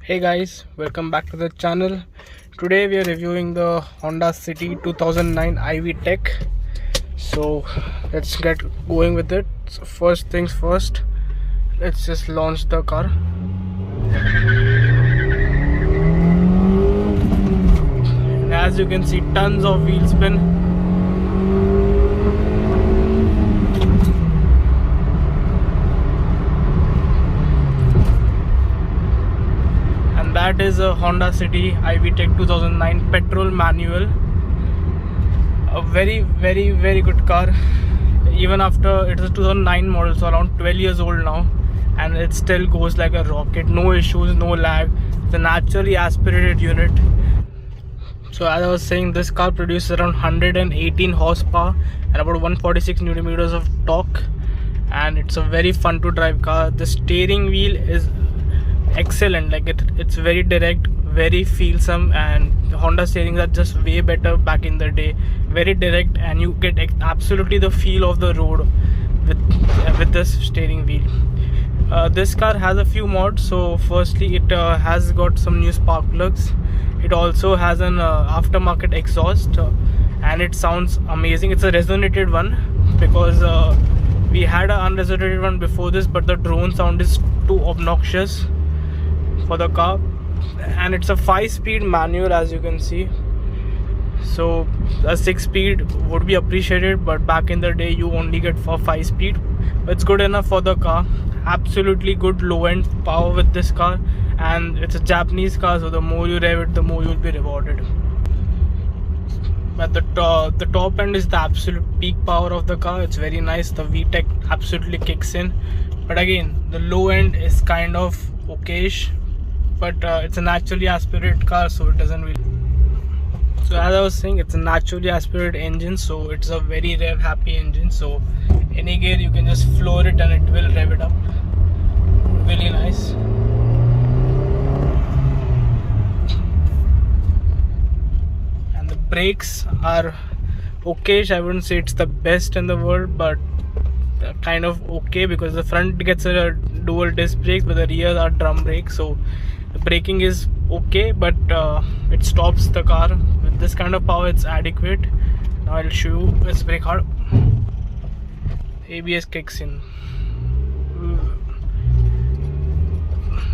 Hey guys, welcome back to the channel. Today we are reviewing the Honda City 2009 IV Tech. So let's get going with it. So first things first, let's just launch the car. And as you can see, tons of wheel spin. That is a Honda City IV Tech 2009 petrol manual. A very good car. Even after it is a 2009 model, so around 12 years old now, and it still goes like a rocket. No issues, no lag. It's a naturally aspirated unit. So as I was saying, this car produces around 118 horsepower and about 146 Newton meters of torque, and it's a very fun to drive car. The steering wheel is excellent, like it's very direct, very feelsome, and the Honda steerings are just way better back in the day. Very direct, and you get absolutely the feel of the road with this steering wheel. This car has a few mods. So firstly, it has got some new spark plugs. It also has an aftermarket exhaust, and it sounds amazing. It's a resonated one because we had an unresonated one before this, but the drone sound is too obnoxious for the car. And it's a 5-speed manual, as you can see. So a 6-speed would be appreciated, but back in the day you only get for 5-speed. It's good enough for the car. Absolutely good low-end power with this car, and it's a Japanese car, so the more you rev it, the more you'll be rewarded. But the top end is the absolute peak power of the car. It's very nice. The VTEC absolutely kicks in, but again the low end is kind of okayish. But it's a naturally aspirated car, so it doesn't really. So as I was saying, it's a naturally aspirated engine, so it's a very rev happy engine. So any gear you can just floor it and it will rev it up. Really nice. And the brakes are okayish. I wouldn't say it's the best in the world, but kind of okay, because the front gets a dual disc brakes, but the rear are drum brakes. So the braking is okay, but it stops the car. With this kind of power, it's adequate. Now I'll show you. Let's brake hard. ABS kicks in,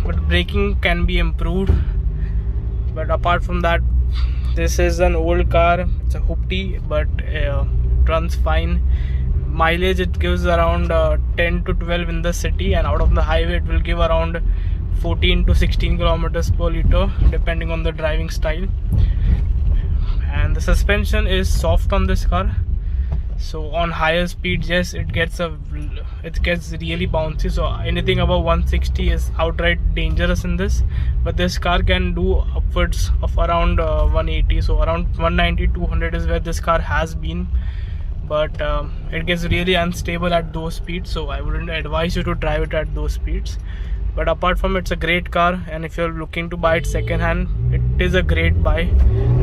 but braking can be improved. But apart from that, this is an old car. It's a hoopty, but it runs fine. Mileage, it gives around 10 to 12 in the city, and out of the highway it will give around 14 to 16 kilometers per liter, depending on the driving style. And the suspension is soft on this car, so on higher speeds, yes, it gets really bouncy. So anything above 160 is outright dangerous in this, but this car can do upwards of around 180. So around 190 200 is where this car has been, but it gets really unstable at those speeds, so I wouldn't advise you to drive it at those speeds. But apart from it, it's a great car, and if you're looking to buy it second hand, it is a great buy.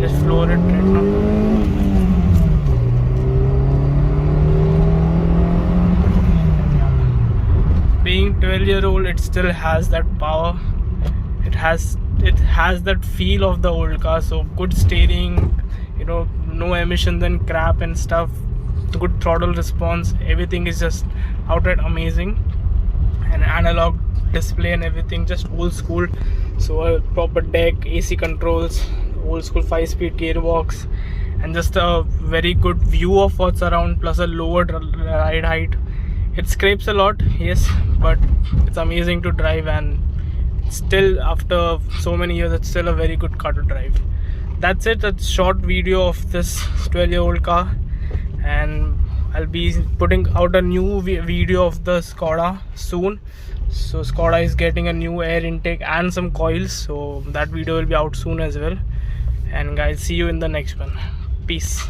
Just floor it right now. Being 12-year-old, it still has that power. It has that feel of the old car. So good steering, no emissions and crap and stuff. Good throttle response. Everything is just outright amazing. And analog display and everything, just old school. So a proper deck, AC controls, old school 5-speed gearbox, and just a very good view of what's around, plus a lower ride height. It scrapes a lot, yes, but it's amazing to drive, and still after so many years it's still a very good car to drive. That's it. That's a short video of this 12-year-old car, and I'll be putting out a new video of the Skoda soon. So Skoda is getting a new air intake and some coils, so that video will be out soon as well. And guys, see you in the next one. Peace.